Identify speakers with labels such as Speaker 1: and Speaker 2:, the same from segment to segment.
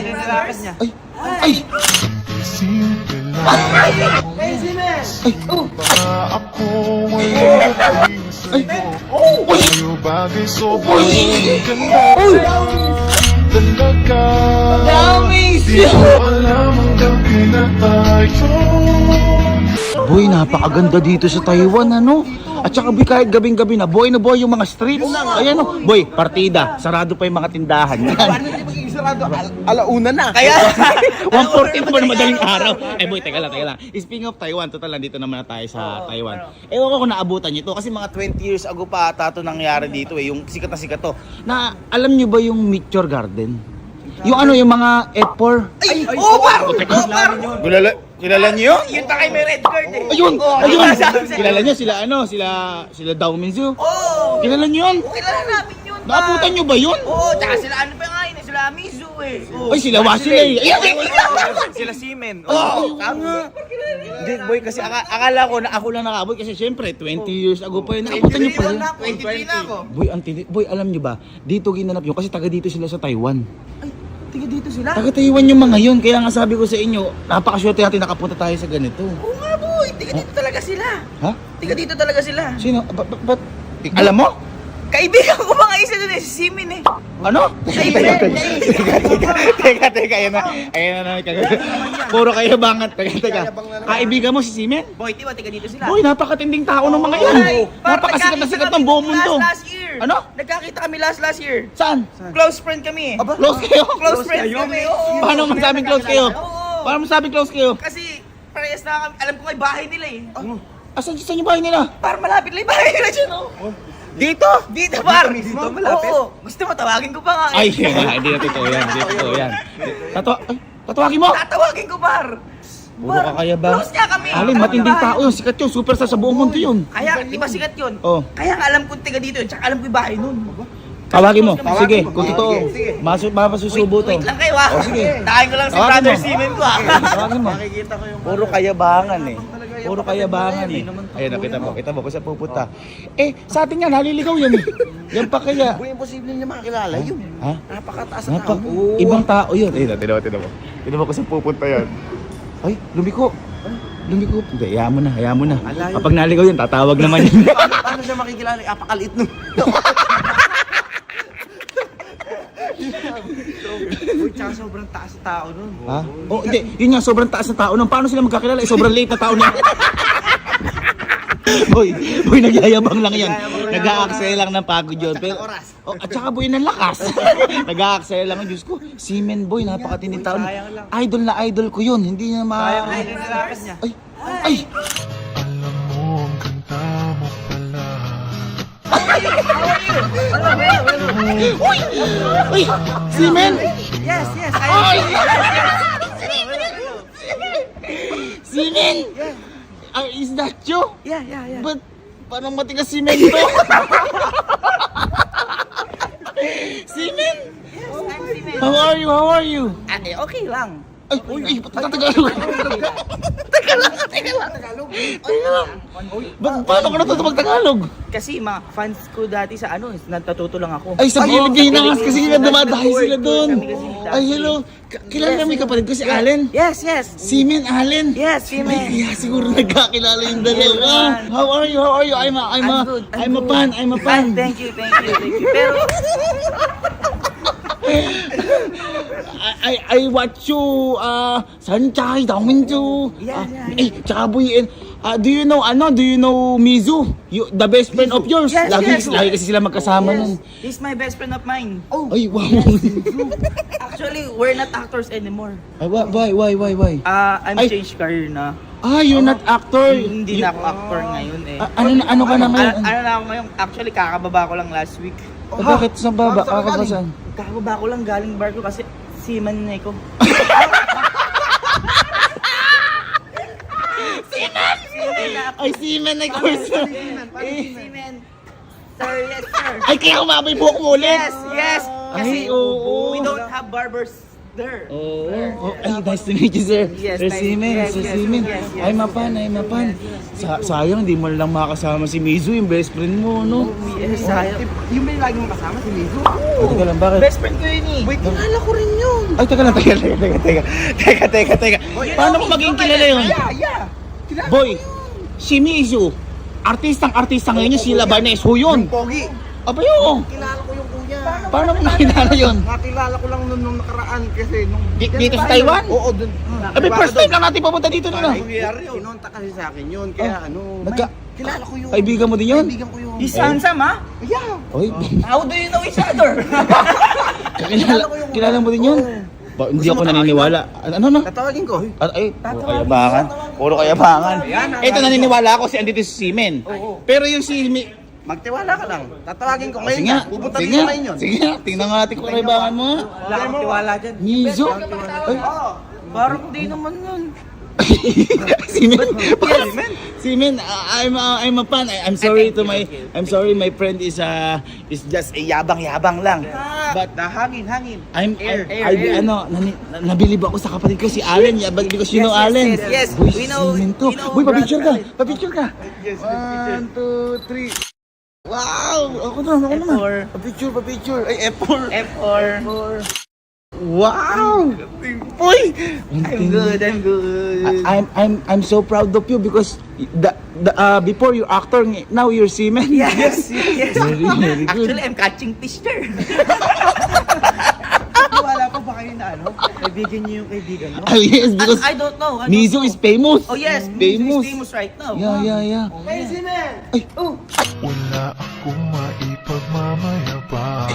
Speaker 1: nilalakad niya.
Speaker 2: Ay! Ay!
Speaker 1: Hey, Simen!
Speaker 3: Ako ay
Speaker 2: Ay! Uy!
Speaker 3: sa'yo bagay sobrang ganda
Speaker 2: Uy!
Speaker 3: talaga.
Speaker 2: Dami
Speaker 3: Di ko alam hanggang pinatayo.
Speaker 2: Boy, napakaganda dito sa Taiwan, ano? At saka boy, kahit gabing-gabi na boy yung mga streets. Ayan o, boy, partida, sarado pa yung mga tindahan. Yan.
Speaker 1: Paano hindi magiging sarado? Alauna na.
Speaker 2: Kaya, 1:40 pa na madaling araw. Eh boy, teka lang. Speaking of Taiwan, total nandito naman na tayo sa Taiwan. Ewan ko kung naabutan nyo to kasi mga 20 years ago pa ata ito nangyari dito eh, yung sikat na sikat to. Na, alam nyo ba yung Meteor Garden? Yung ano, yung mga F4?
Speaker 1: Ay! Par! Par!
Speaker 2: Kilala niyo yun?
Speaker 1: Yun pa kayo may red card eh.
Speaker 2: Ayun!
Speaker 1: Oh,
Speaker 2: Ayun!
Speaker 1: sabi sa'yo.
Speaker 2: Kilala niyo sila ano? Sila Dao Minzu?
Speaker 1: Oo!
Speaker 2: Kilala niyo yun?
Speaker 1: Kilala namin yun, par.
Speaker 2: Naabutan niyo ba yun?
Speaker 1: Oo, tsaka sila ano pa nga yun, sila Mizu eh. Oo.
Speaker 2: Ay, sila Wasilay! Ayun!
Speaker 1: Sila Simen.
Speaker 2: Oo! Tama! Hindi, boy, kasi akala ko na ako lang nakaboy kasi syempre 20 years ago pa yun. Naabutan niyo pa yun?
Speaker 1: 23 na ako.
Speaker 2: Boy, alam niyo ba? Dito ginanap yun kasi taga dito sila sa Taiwan.
Speaker 1: Ay, tiga dito sila.
Speaker 2: Taga Taiwan yung mga yun. Kaya nga sabi ko sa inyo, napakaswerte natin nakapunta tayo sa ganito.
Speaker 1: Oo nga boy, tiga dito talaga sila.
Speaker 2: Ha?
Speaker 1: Tiga dito talaga sila.
Speaker 2: Sino? Ba't? Alam mo?
Speaker 1: Kaibigan ko mga isa dun eh, si Simin eh.
Speaker 2: Ano? Teka, ayan na. Puro kayo bangat. Teka. Kaibigan mo si Simen?
Speaker 1: Boy, di ba tiga dito sila?
Speaker 2: Boy, napakatinding tao ng mga yan. Napakasikat na sikat ng buong mundo.
Speaker 1: Last year.
Speaker 2: Ano?
Speaker 1: Nagkakita kami last year.
Speaker 2: Saan?
Speaker 1: Close friend kami eh.
Speaker 2: Close kayo?
Speaker 1: Close friend kami. Oo.
Speaker 2: Paano masabing close kayo?
Speaker 1: Oo.
Speaker 2: Paano masabing close kayo?
Speaker 1: Kasi parehas na kami. Alam ko may bahay nila eh.
Speaker 2: Asan yung bahay nila?
Speaker 1: Para malapit lang yung bahay nila dyan oh.
Speaker 2: Dito?
Speaker 1: Dito par.
Speaker 2: Dito, malapit?
Speaker 1: Oo. Gusto mo tawagin ko pa nga eh.
Speaker 2: Ay, hindi na totoo yan. Hindi totoo yan. Tatawagin mo?
Speaker 1: Tatawagin ko par.
Speaker 2: Puro ka kaya ba?
Speaker 1: Close niya kami.
Speaker 2: Alin, matinding tao yun. Sikat yun. Superstar sa buong mundo yun.
Speaker 1: Kaya, di ba sikat yun?
Speaker 2: Oo.
Speaker 1: Kaya nga alam kong tiga dito yun. Tsaka alam ko yung bahay nun.
Speaker 2: Tawagin mo. Sige, kung totoo. Mapasusubo to.
Speaker 1: Wait lang kayo ha.
Speaker 2: Oh, sige.
Speaker 1: Takin ko lang si
Speaker 2: Tawagin
Speaker 1: brother
Speaker 2: mo.
Speaker 1: Simen ko ha.
Speaker 2: Tawagin mo. Puro kayabangan eh. Puro kayabangan eh. Ayun, kita mo kung saan pupunta. Eh, sa atin yan, haliligaw yan eh. Yan pa kaya.
Speaker 1: Uy, imposible niya makakilala yun.
Speaker 2: Ha?
Speaker 1: Napakataas na tao.
Speaker 2: Ibang tao yun. Eh, tinawa. Tinawa kung saan pupunta yan. Ay, lumiko. Hindi, hayaan mo na. Kapag naligaw yan, tatawag naman yun.
Speaker 1: Paano siya makikilala? Apakaliit nun. Uy, tsaka sobrang taas na tao nun.
Speaker 2: Ha? Oh, hindi. Yun nga, sobrang taas na tao nun. Paano sila magkakilala? Eh, sobrang late na tao na. Boy, nagyayabang lang yan. Nag-a-axel lang ng pagod yun. Pero, oh, at saka boy, ng lakas. Nag-a-axel lang. Diyos ko, Simen boy, napakatinding tao. Idol na idol ko yun. Hindi niya
Speaker 1: Nilalakad niya.
Speaker 2: Ay!
Speaker 3: Alam mo ang ganda mo pala.
Speaker 2: Uy! Uy! Simen!
Speaker 1: Yes.
Speaker 2: Ay! Simen! Is that you?
Speaker 1: Yeah.
Speaker 2: But, parang matigas simen to. Simen! How are you?
Speaker 1: Okay lang.
Speaker 2: Ay, Tagalog. Teka lang. Paano ka natuto mag-Tagalog?
Speaker 1: Kasi mga fans ko dati sa ano, natututo lang ako.
Speaker 2: Ay, sa Pilipinas kasi nga dumadahay sila doon.
Speaker 1: Kami kasi dati.
Speaker 2: Ay, hello. Kilala namin kapatid ko si Allen.
Speaker 1: Yes.
Speaker 2: Simen Allen.
Speaker 1: Yes,
Speaker 2: Ay,
Speaker 1: Simen.
Speaker 2: kaya siguro nagkakilala yung dalawa. How are you? I'm
Speaker 1: good.
Speaker 2: a fan.
Speaker 1: Thank you. Pero,
Speaker 2: I watch you, Sunshine, Dongminju.
Speaker 1: Yeah.
Speaker 2: Eh, tsaka boy, do you know Mizu? The best friend of yours.
Speaker 1: Yes.
Speaker 2: Lagi kasi sila magkasama nun.
Speaker 1: he's my best friend of mine.
Speaker 2: Ay, wow.
Speaker 1: Actually, we're not actors anymore.
Speaker 2: Ay, why?
Speaker 1: I'm
Speaker 2: Ay.
Speaker 1: changed career na.
Speaker 2: You're not actor.
Speaker 1: Hindi na ako actor ngayon eh.
Speaker 2: Ano ka na ngayon?
Speaker 1: Ano na ako ngayon? Actually, kakababa ko lang last week.
Speaker 2: Bakit? Saan baba? Kakabasan?
Speaker 1: Kakababa ko lang galing bar ko kasi seaman na ko. Seaman na ako.
Speaker 2: Ay, Simen na course.
Speaker 1: Seaman. Sir, yes sir.
Speaker 2: Ay, kaya umabay buhok mo ulit.
Speaker 1: Yes. Kasi
Speaker 2: Ay, oo.
Speaker 1: we don't have barbers there.
Speaker 2: Oh, ay, nice to meet you, sir.
Speaker 1: Yes,
Speaker 2: Sir
Speaker 1: nice.
Speaker 2: Simen,
Speaker 1: Yes,
Speaker 2: Sir
Speaker 1: yes,
Speaker 2: Simen.
Speaker 1: yes, yes.
Speaker 2: Ay, mapan. Sayang, di mo lang makasama si Mizu, yung best friend mo, no?
Speaker 1: Yes, sayang.
Speaker 4: Yung may lagi mong kasama si Mizu?
Speaker 2: Oh, teka lang, bakit?
Speaker 1: Best friend ko yun eh.
Speaker 4: Wait, kilala ko rin yun.
Speaker 2: Ay, teka lang, teka. Paano mo maging kilala yun?
Speaker 4: Yeah. Kilala
Speaker 2: Boy, si Mizu, artistang-artista ngayon yung si Labanes, ho yun.
Speaker 4: Pogi.
Speaker 2: Aba yun.
Speaker 4: Kilala ko yung kuya.
Speaker 2: Paano mo nakilala yun?
Speaker 4: Nakilala ko lang nung nakaraan kasi nung...
Speaker 2: Dito sa Taiwan?
Speaker 4: Oo, dun.
Speaker 2: Abi, first time lang natin pupunta dito, no?
Speaker 4: Sinunta kasi sa akin yun, kaya kilala ko yun.
Speaker 2: Kaibigan mo din yun?
Speaker 4: Kaibigan ko yun.
Speaker 1: He's handsome, ha?
Speaker 4: Yeah.
Speaker 2: Oy,
Speaker 1: How do you know each other?
Speaker 2: kilala mo din yun? Hindi ako naniniwala. Ano na?
Speaker 4: Tatawagin ko.
Speaker 2: Ay, puro kayabangan. Puro kayabangan. Ito naniniwala ako si andito si Simen. Pero yung si
Speaker 4: Magtiwala ka lang. Tatawagin ko
Speaker 2: Sige
Speaker 4: ngayon.
Speaker 2: nga,
Speaker 4: Pupunta
Speaker 2: sige
Speaker 4: rin
Speaker 2: nga,
Speaker 4: ngayon yun.
Speaker 2: sige nga. Tingnan nga natin kung kayabangan mo.
Speaker 1: Wala akong tiwala dyan.
Speaker 2: Mizu. Ay,
Speaker 1: Parang di naman yun.
Speaker 2: Simen, I'm a fan. I'm sorry to my my friend is just a yabang lang. But
Speaker 4: hangin.
Speaker 2: nabilib ako sa kapatid ko si Allen, because you know Allen.
Speaker 1: Yes.
Speaker 2: Boy,
Speaker 1: We know-
Speaker 2: Simen to.
Speaker 1: we know
Speaker 2: Boy, pa-picture ka.
Speaker 1: Brad
Speaker 2: Pa-picture ka.
Speaker 4: Yes,
Speaker 2: 1, 2, 3. Wow! Ako naman.
Speaker 1: F4.
Speaker 2: Pa-picture. Ay, F4.
Speaker 1: F4.
Speaker 2: Wow! Boy!
Speaker 1: I'm good.
Speaker 2: I'm so proud of you because before you're actor, now you're seaman.
Speaker 1: Yes.
Speaker 2: Very good.
Speaker 1: Actually, I'm catching fish there.
Speaker 4: Wala pa ba kayo na ano? Kaibigan niyo yung kaibigan mo?
Speaker 2: Oh, yes, because
Speaker 1: I don't know.
Speaker 2: Mizu is famous.
Speaker 1: Oh yes,
Speaker 2: Famous.
Speaker 1: he's famous right now.
Speaker 2: Yeah.
Speaker 4: Crazy man!
Speaker 2: Ay,
Speaker 3: Wala akong maipagmamayabang.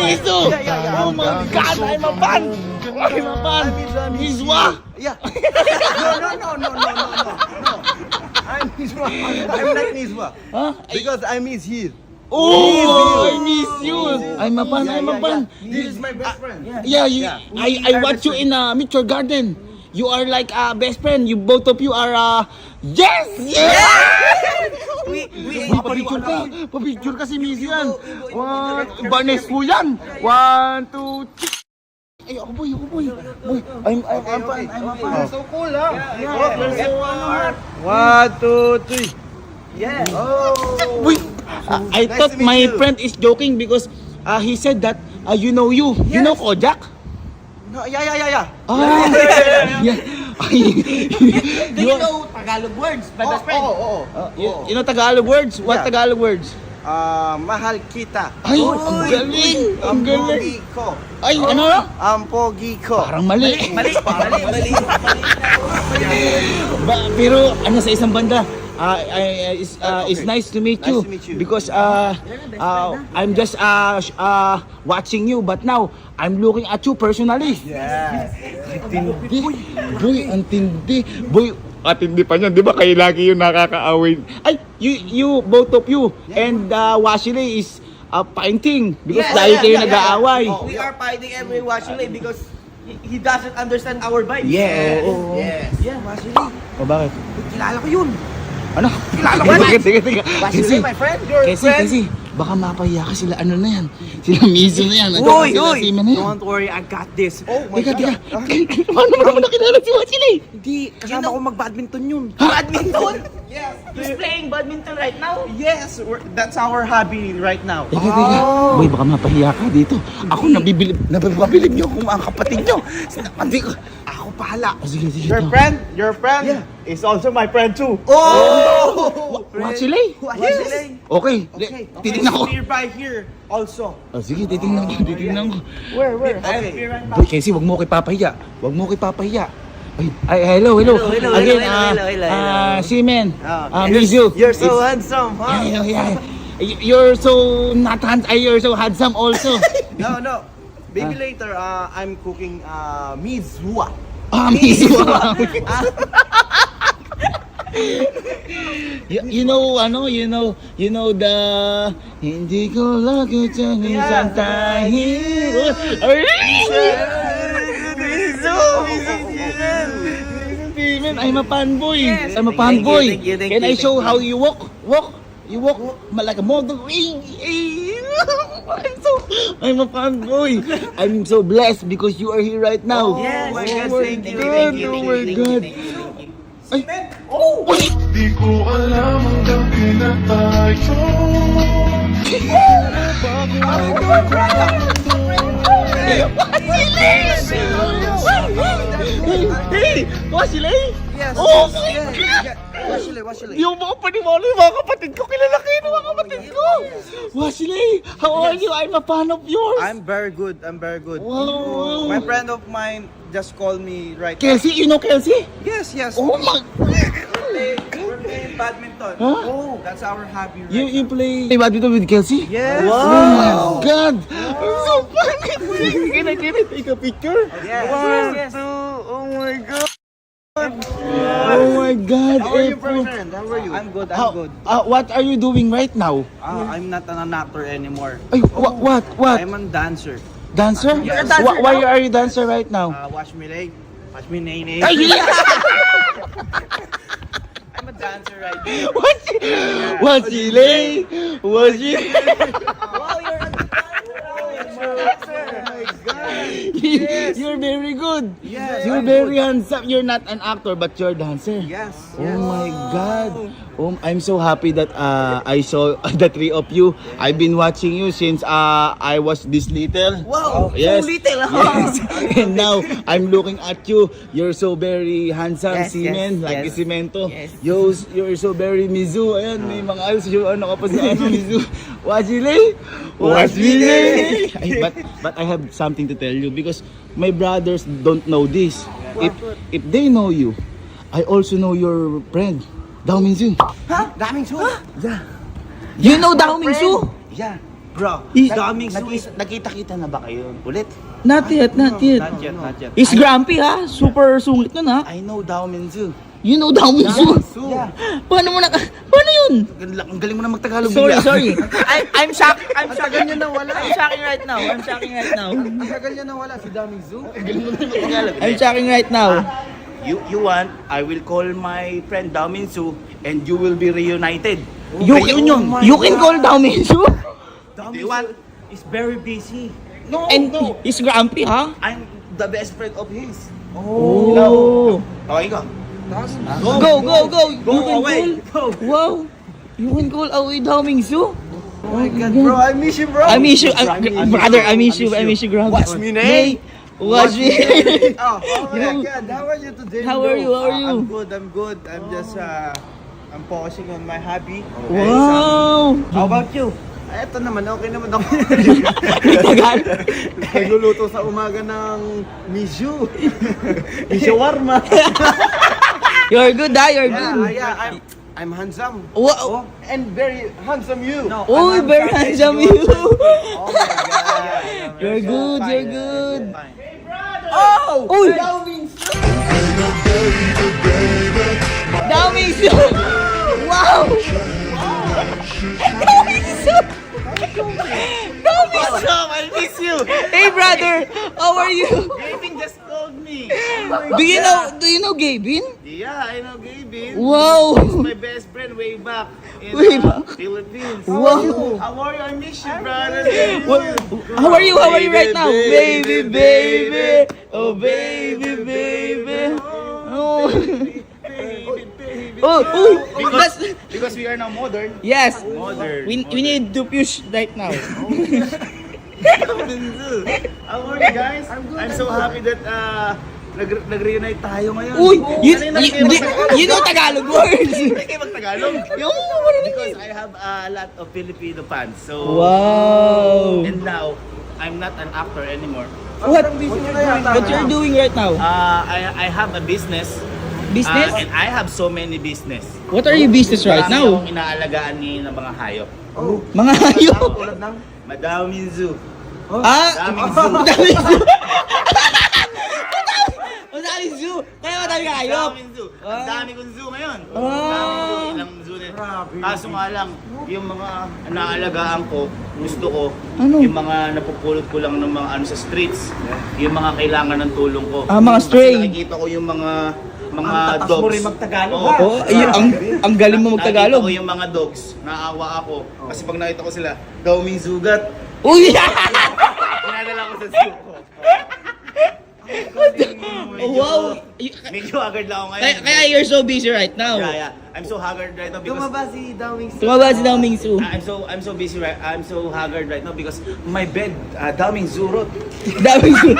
Speaker 2: Mizu! Oh my God, I'm a fan! Mizwa!
Speaker 4: Yeah. No. I'm Mizwa. I'm like Mizwa.
Speaker 2: Huh?
Speaker 4: Because I miss here.
Speaker 2: Oh, I miss you! I'm a fan.
Speaker 4: This is my best friend.
Speaker 2: Yeah, I watch you in Meet Your Garden. You are like a best friend. You both of you are yes!
Speaker 1: We
Speaker 2: Pa-picture ka si Mizu yan. Banes mo yan. 1, 2, 3. Ay, ako boy. Boy, I'm a fan.
Speaker 4: So cool, huh?
Speaker 1: Yeah.
Speaker 4: 1, 2, 3.
Speaker 1: Yeah.
Speaker 2: Boy, I
Speaker 4: Nice
Speaker 2: thought
Speaker 4: to meet
Speaker 2: my
Speaker 4: you.
Speaker 2: friend is joking because he said that you know you. You know Kojak?
Speaker 4: No, yeah.
Speaker 2: Yeah.
Speaker 1: Do you know Tagalog words, my best friend?
Speaker 4: Oo.
Speaker 2: You know Tagalog words? What
Speaker 4: Yeah.
Speaker 2: Tagalog words?
Speaker 4: Mahal kita.
Speaker 2: Ay, ang galing! Ang galing!
Speaker 4: Pogi ko.
Speaker 2: Ay, ano?
Speaker 4: Ang pogi ko.
Speaker 2: Parang mali.
Speaker 1: Mali.
Speaker 2: Pero ano sa isang banda, it's nice to meet you.
Speaker 4: Nice to meet you.
Speaker 2: Because I'm just watching you, but now I'm looking at you personally.
Speaker 4: Yes.
Speaker 2: Tindi. Boy, ang tindi. Boy, at hindi pa niyan, di ba kayo lagi yung nakakaaway? Ay, you both of you, and Washile is painting because dahil kayo nag-aaway.
Speaker 1: We are fighting every Washile because he doesn't understand our vibes.
Speaker 2: Yeah.
Speaker 4: Yes.
Speaker 1: Yeah, Washile.
Speaker 2: O bakit?
Speaker 4: Kilala ko yun.
Speaker 2: Ano?
Speaker 1: Kilala ko yan.
Speaker 2: Sige.
Speaker 1: Washile, my friend. Your friend.
Speaker 2: Kasi, baka mapahiya ka sila, ano na yan? Sila Mizu na yan.
Speaker 1: Uy,
Speaker 2: Sila
Speaker 1: uy.
Speaker 2: Sima na yan.
Speaker 1: Don't worry, I got this.
Speaker 4: Oh my
Speaker 2: Teka.
Speaker 4: God.
Speaker 2: Paano mo naman nakilala si Washile?
Speaker 4: Hindi, kasama ko mag-badminton yun.
Speaker 1: Badminton?
Speaker 4: Yes.
Speaker 1: He's playing badminton right now.
Speaker 4: Yes, that's our hobby right now.
Speaker 2: Teka. Boy, baka mapahiya ka dito. Ako nababilib niyo kung mga kapatid niyo. Hindi ko.
Speaker 4: Ako pahala.
Speaker 2: Sige.
Speaker 4: Your friend is also my friend too.
Speaker 1: Oh!
Speaker 2: Washile?
Speaker 1: Washile.
Speaker 2: Okay. Titignan ko.
Speaker 4: Nearby here also.
Speaker 2: Sige, titignan ko.
Speaker 4: Where?
Speaker 1: Okay.
Speaker 2: Boy, kasi wag mo ko ipapahiya. Ay, hello. Again,
Speaker 1: hello.
Speaker 2: Seaman, Mizu.
Speaker 4: You're so handsome, huh?
Speaker 2: Yeah. You're so not you're so handsome also.
Speaker 4: No. Maybe later, I'm cooking mizwa.
Speaker 2: Mizu. You know the hindi ko lagot yung isang tahi. Simen, I'm a fanboy.
Speaker 1: Yes.
Speaker 2: I'm a
Speaker 1: Thank you,
Speaker 2: fanboy.
Speaker 1: thank you, thank
Speaker 2: Can
Speaker 1: you,
Speaker 2: I show
Speaker 1: thank
Speaker 2: how
Speaker 1: you.
Speaker 2: you walk? You walk like a model. I'm a fanboy. I'm so blessed because you are here right now.
Speaker 1: Yes.
Speaker 4: Oh my
Speaker 1: yes,
Speaker 4: God,
Speaker 1: thank you,
Speaker 2: God,
Speaker 1: thank you,
Speaker 2: oh
Speaker 1: thank
Speaker 2: my
Speaker 1: you,
Speaker 2: God.
Speaker 1: thank you, thank you.
Speaker 2: Ay.
Speaker 1: Oh!
Speaker 3: Di ko alam hanggang kailan tayo
Speaker 2: Hey! Wasilay!
Speaker 4: Yes,
Speaker 2: Oh
Speaker 4: yes,
Speaker 2: my
Speaker 4: yes,
Speaker 2: God!
Speaker 4: yes. Wasilay.
Speaker 2: Di mo paniwala yung mga kapatid ko. Kilala kayo ng mga kapatid ko. Wasilay! How are you? I'm a fan of yours.
Speaker 4: I'm very good.
Speaker 2: Wow.
Speaker 4: My friend of mine just called me right now.
Speaker 2: Kelsey, you know Kelsey?
Speaker 4: Yes.
Speaker 2: Oh my...
Speaker 4: We're playing badminton.
Speaker 2: Huh?
Speaker 4: Oh, that's our hobby right
Speaker 2: You play badminton with Kelsey?
Speaker 4: Yes.
Speaker 2: Oh my God! I'm so funny! Can I take a picture?
Speaker 4: Yes.
Speaker 2: One,
Speaker 1: Yes.
Speaker 2: two, oh my God! Oh my God!
Speaker 4: How are you,
Speaker 2: Efo.
Speaker 4: friend? How are you? I'm good.
Speaker 2: What are you doing right now?
Speaker 4: I'm not an actor anymore.
Speaker 2: Ay, what?
Speaker 4: I'm a dancer.
Speaker 2: Dancer?
Speaker 4: You're a
Speaker 1: dancer
Speaker 2: Why are you dancer right now?
Speaker 4: Watch me leg. Watch me nay.
Speaker 2: Ay,
Speaker 4: I'm a dancer right now.
Speaker 2: What's Chile? What's Chile?
Speaker 1: Wow, you're a
Speaker 2: You're very good.
Speaker 4: Yes,
Speaker 2: You're
Speaker 4: I'm
Speaker 2: very handsome. You're not an actor, but you're a dancer.
Speaker 4: Yes.
Speaker 2: Oh my God! I'm so happy that I saw the three of you. I've been watching you since I was this little.
Speaker 1: Wow,
Speaker 2: Yes.
Speaker 1: so little.
Speaker 2: Yes. And now I'm looking at you. You're so very handsome,
Speaker 1: Yes,
Speaker 2: Simen,
Speaker 1: yes,
Speaker 2: like
Speaker 1: yes.
Speaker 2: Cemento.
Speaker 1: Yes.
Speaker 2: You're so very Mizu. Ayan, may mga ayos yung ano ka pa sa ano Mizu. Wajile? Wajile! But I have something to tell you because my brothers don't know this. If they know you, I also know your friend, Dao Minzu.
Speaker 4: Daming su.
Speaker 2: Yeah.
Speaker 1: You know Dao Mingsu?
Speaker 2: Yeah.
Speaker 4: Bro,
Speaker 1: He's-
Speaker 4: daming su.
Speaker 2: Nakita-kita na ba kayo ulit?
Speaker 1: Not yet, not yet.
Speaker 4: Not yet.
Speaker 1: He's grumpy ha. Super sungit nun ha.
Speaker 2: I know Dao Minzu.
Speaker 1: You know Dao Mingsu?
Speaker 2: Yeah.
Speaker 1: Paano yun?
Speaker 2: Ang galing mo na magtagalog
Speaker 1: Sorry. I'm shocked. I'm
Speaker 4: Ang tagal niya nawala.
Speaker 1: I'm shocking right now. I'm shocking right now.
Speaker 4: Ang tagal niya nawala si Daming Su.
Speaker 1: I'm shocking right now.
Speaker 2: You want, I will call my friend Dao Minzu and you will be reunited.
Speaker 1: You can call Dao Mingsu?
Speaker 2: Do you want?
Speaker 4: Is very busy.
Speaker 2: No,
Speaker 1: And
Speaker 2: no.
Speaker 1: he's grumpy ha?
Speaker 2: I'm the best friend of his.
Speaker 1: Oh.
Speaker 2: Okay ka?
Speaker 1: Go.
Speaker 2: Go
Speaker 1: You can
Speaker 2: away.
Speaker 1: call. Wow. You can call away Dao Mingsu?
Speaker 4: Oh my God, bro. I miss you, bro.
Speaker 1: I miss you, brother. I miss you, grumpy.
Speaker 4: Watch me, Nay.
Speaker 1: Watch me.
Speaker 4: Oh my God. How are you today,
Speaker 1: How
Speaker 4: bro?
Speaker 1: are you? How are you?
Speaker 4: I'm good. I'm just I'm focusing on my hobby.
Speaker 1: Wow.
Speaker 4: How about you? Eto naman, okay naman ako.
Speaker 1: Tagal.
Speaker 4: Nagluluto sa umaga ng misu. Mishawarma.
Speaker 1: You're good ha, you're
Speaker 4: Yeah,
Speaker 1: good.
Speaker 4: yeah. I'm handsome.
Speaker 1: Wow.
Speaker 4: And very handsome you. No,
Speaker 1: Oh, very handsome you.
Speaker 4: Oh my God.
Speaker 1: You're good, you're good.
Speaker 4: Oh!
Speaker 1: Uy! Dami su! Wow! Dami su! Dami su!
Speaker 2: I miss you.
Speaker 1: Hey brother, how are you?
Speaker 2: Gavin just called me.
Speaker 1: Do you know Gavin?
Speaker 2: Yeah, I know Gavin.
Speaker 1: Wow!
Speaker 2: My best friend way back in
Speaker 1: Way back?
Speaker 2: Philippines.
Speaker 1: Wow!
Speaker 2: How are you? I miss you, brother.
Speaker 1: How are you? How are you right now? Baby, baby! Oh baby, baby! Oh! Oh! Oh! That's,
Speaker 2: Because we are now modern.
Speaker 1: yes!
Speaker 2: Modern.
Speaker 1: We need to push right now.
Speaker 2: How are you guys? I'm so happy that nag-reunite tayo ngayon.
Speaker 1: Uy!
Speaker 2: Kanina kayo magtagalog.
Speaker 1: You know Tagalog words!
Speaker 2: Hindi kayo magtagalog. Because I have a lot of Filipino fans. So
Speaker 1: Wow!
Speaker 2: and now I'm not an actor anymore.
Speaker 1: What you're doing right now?
Speaker 2: I have a business.
Speaker 1: Business?
Speaker 2: And I have so many business.
Speaker 1: What are your business right
Speaker 2: Marami
Speaker 1: now?
Speaker 2: akong inaalagaan ni ng mga hayop.
Speaker 1: Mga hayop!
Speaker 4: Tulad ng
Speaker 2: Madaming zoo.
Speaker 1: Ah!
Speaker 2: Daming zoo.
Speaker 1: Madaming zoo! Madaming zoo! Kaya madaming hayop!
Speaker 2: Daming zoo. Ang dami kong zoo ngayon.
Speaker 1: Ah.
Speaker 2: Daming zoo. Ilang zoo na. Kaso nga lang, yung mga naalagaan ko, gusto ko,
Speaker 1: Ano?
Speaker 2: yung mga napupulot ko lang ng mga ano sa streets, yung mga kailangan ng tulong ko.
Speaker 1: Ah, mga stray.
Speaker 2: Kasi nakikita ko yung mga mga
Speaker 4: Ang tatas
Speaker 2: dogs.
Speaker 4: mo rin magtagalog,
Speaker 2: Oo.
Speaker 4: ha?
Speaker 1: Oh, ang galing mo magtagalog.
Speaker 2: Nakita ko yung mga dogs, naawa ako. Kasi pag nakita ko sila, daming sugat.
Speaker 1: Uy!
Speaker 2: Pinadala ko sa zoo ko.
Speaker 1: Wow!
Speaker 2: Medyo agad lang ako ngayon.
Speaker 1: Kaya you're so busy right now.
Speaker 2: Yeah. I'm so haggard right now because
Speaker 4: Tumaba si Dawing
Speaker 1: Tumaba si Dao Mingsu.
Speaker 2: I'm so busy right. I'm so haggard right now because my bed, daming zurot.
Speaker 1: Dao Mingsu.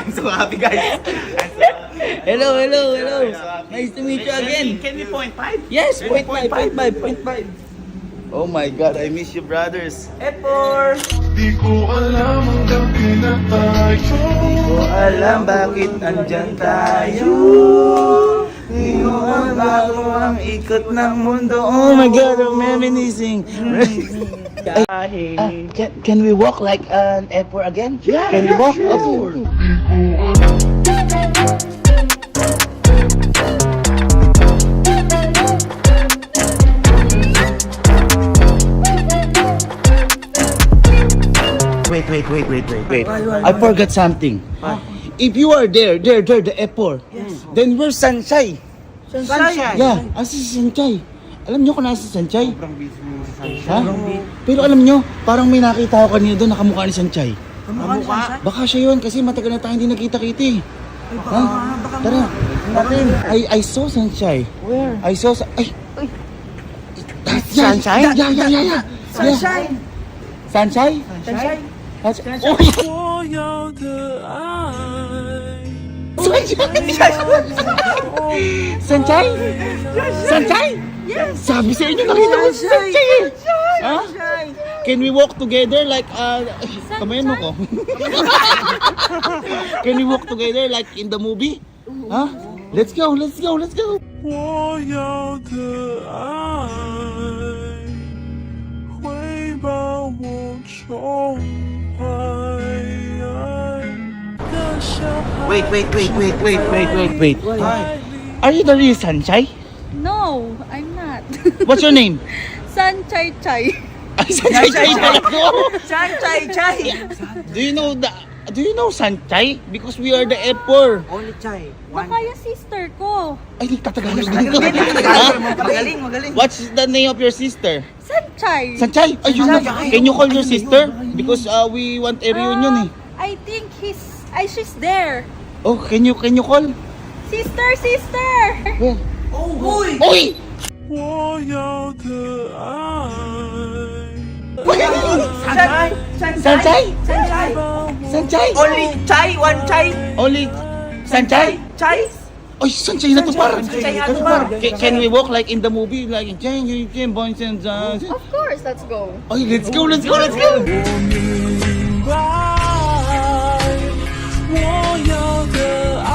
Speaker 2: I'm so happy, guys.
Speaker 1: Hello. Nice to meet you again.
Speaker 2: Can we point 5?
Speaker 1: Yes, point 5. Oh my God, I miss you, brothers.
Speaker 4: Epor!
Speaker 3: Di ko alam hanggang kailan tayo.
Speaker 2: Alam bakit andyan tayo. Di ko bago ang ikot ng mundo. Oh my God, I'm reminiscing. Can we walk like an airport again? Yeah. Can we walk? Okay. Wait. I forgot something. If you are there, the airport, then where's Sanchay?
Speaker 4: Sunshine!
Speaker 2: Yeah, asa si Sanchay? Alam nyo kung nasa si Sanchay?
Speaker 4: Sobrang busy mo sa
Speaker 2: Ha? Pero alam nyo, parang may nakita ko kanina doon nakamukha ni Sanchay.
Speaker 4: Kamukha?
Speaker 2: Baka siya yun kasi matagal na tayo hindi nakita-kita eh. Ha? Tara, natin. I saw Sanchay.
Speaker 4: Where?
Speaker 2: I saw ay.
Speaker 4: Sanchay?
Speaker 2: Yeah.
Speaker 4: Sunshine!
Speaker 2: Sanchay?
Speaker 4: Sunshine!
Speaker 2: Oh,
Speaker 3: 我要的爱。
Speaker 2: Sanchay? Sanchay? Yes. Sabi sa inyo, nakita ko si Sanchay eh. Ha? Can we walk together like, kamayan mo ko? Can we walk together like in the movie? Ha? Let's go.
Speaker 3: 我要的爱会把我宠坏。的小孩
Speaker 2: Wait. Are you the real Sanchay?
Speaker 5: No, I'm not.
Speaker 2: What's your name?
Speaker 5: San Chai Chai.
Speaker 2: Ay, Sanchay talaga.
Speaker 4: Sunshine!
Speaker 2: Do you know Sanchay? Because we are the airport.
Speaker 4: Only chai.
Speaker 5: Baka yung sister ko.
Speaker 2: Ay, nagtatagalog
Speaker 4: Magaling.
Speaker 2: What's the name of your sister?
Speaker 5: San Chai.
Speaker 2: Sanchay? Ayun na. Can you call your sister? Because we want a reunion eh.
Speaker 5: I think she's there.
Speaker 2: Oh, can you call?
Speaker 5: Sister!
Speaker 2: Where?
Speaker 4: Oh, uy!
Speaker 2: Uy!
Speaker 3: 我要的爱
Speaker 2: Sanchay?
Speaker 4: Sunshine!
Speaker 2: Sanchay?
Speaker 4: Only chai! One chai!
Speaker 2: Only Sanchay?
Speaker 4: Chai!
Speaker 2: Oy, Sanchay na to par.
Speaker 4: Sanchay na to, par.
Speaker 2: Can we walk like in the movie like boys and
Speaker 5: Of course, let's go.
Speaker 2: Oy, let's go.
Speaker 3: 我明白，我要的爱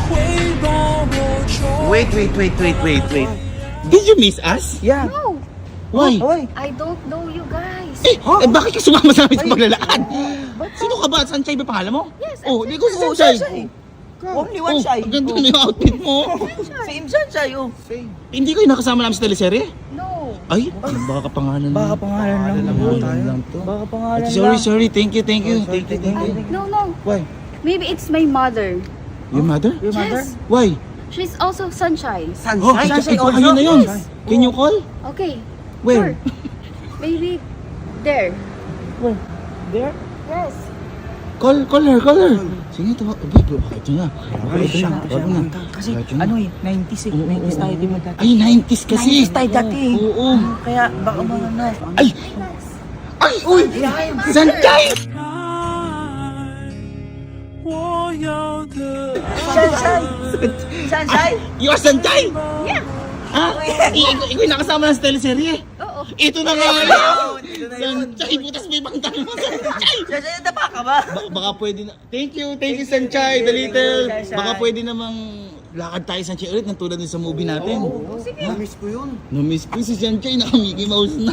Speaker 3: 会把我宠。
Speaker 2: Wait. Did you miss us?
Speaker 4: Yeah!
Speaker 5: No,
Speaker 2: Why?
Speaker 4: Uy!
Speaker 5: I don't know you guys.
Speaker 2: Bakit ka sumama sa amin sa paglalakad? Sino ka ba? Sanchay ba pangalan mo?
Speaker 5: Yes,
Speaker 2: Oh, di ko si Sanchay.
Speaker 4: Only one chai!
Speaker 2: Ang ganda na yung outfit mo.
Speaker 4: Same sunshine! Oh! Same!
Speaker 2: Hindi kayo nakasama namin sa teleserye?
Speaker 5: No.
Speaker 2: Ay, baka pangalan lang.
Speaker 1: Baka pangalan lang to. Baka pangalan lang.
Speaker 2: Sorry. Thank you.
Speaker 5: No.
Speaker 2: Why?
Speaker 5: Maybe it's my mother.
Speaker 2: Your mother?
Speaker 5: Yes.
Speaker 2: Why?
Speaker 5: She's also Sunshine.
Speaker 2: Oh,
Speaker 4: Sunshine!
Speaker 2: ikaw yun na yun. Can you call?
Speaker 5: Okay.
Speaker 2: Where?
Speaker 5: Sure. Maybe there.
Speaker 2: Where? There?
Speaker 5: Yes.
Speaker 2: Call her. Sige, tawa. Bro, ito na. Wag na.
Speaker 4: Kasi
Speaker 2: Ito na.
Speaker 4: ano eh, 90s eh. 90s tayo di ba dati?
Speaker 2: Ay, 90s kasi.
Speaker 4: 90s tayo dati eh.
Speaker 2: Oo.
Speaker 4: Kaya baka mga na.
Speaker 2: Ay! Uy! Sanchay!
Speaker 3: 我要的
Speaker 4: Sunshine! Sunshine!
Speaker 2: You are Sanchay?
Speaker 5: Yeah.
Speaker 2: Ha? Ikaw yung nakasama na sa teleserye.
Speaker 5: Oo.
Speaker 2: Ito na nga yun! Sanchay, butas may pang tanong mo, Sanchay!
Speaker 4: Sunshine, napa ka ba?
Speaker 2: Baka pwede na. Thank you, Sanchay, the little. Baka pwede namang lakad tayo Sanchay ulit ng tulad din sa movie natin.
Speaker 4: Sige. Miss ko yun.
Speaker 2: Na-miss ko si Sanchay, naka Mickey Mouse na.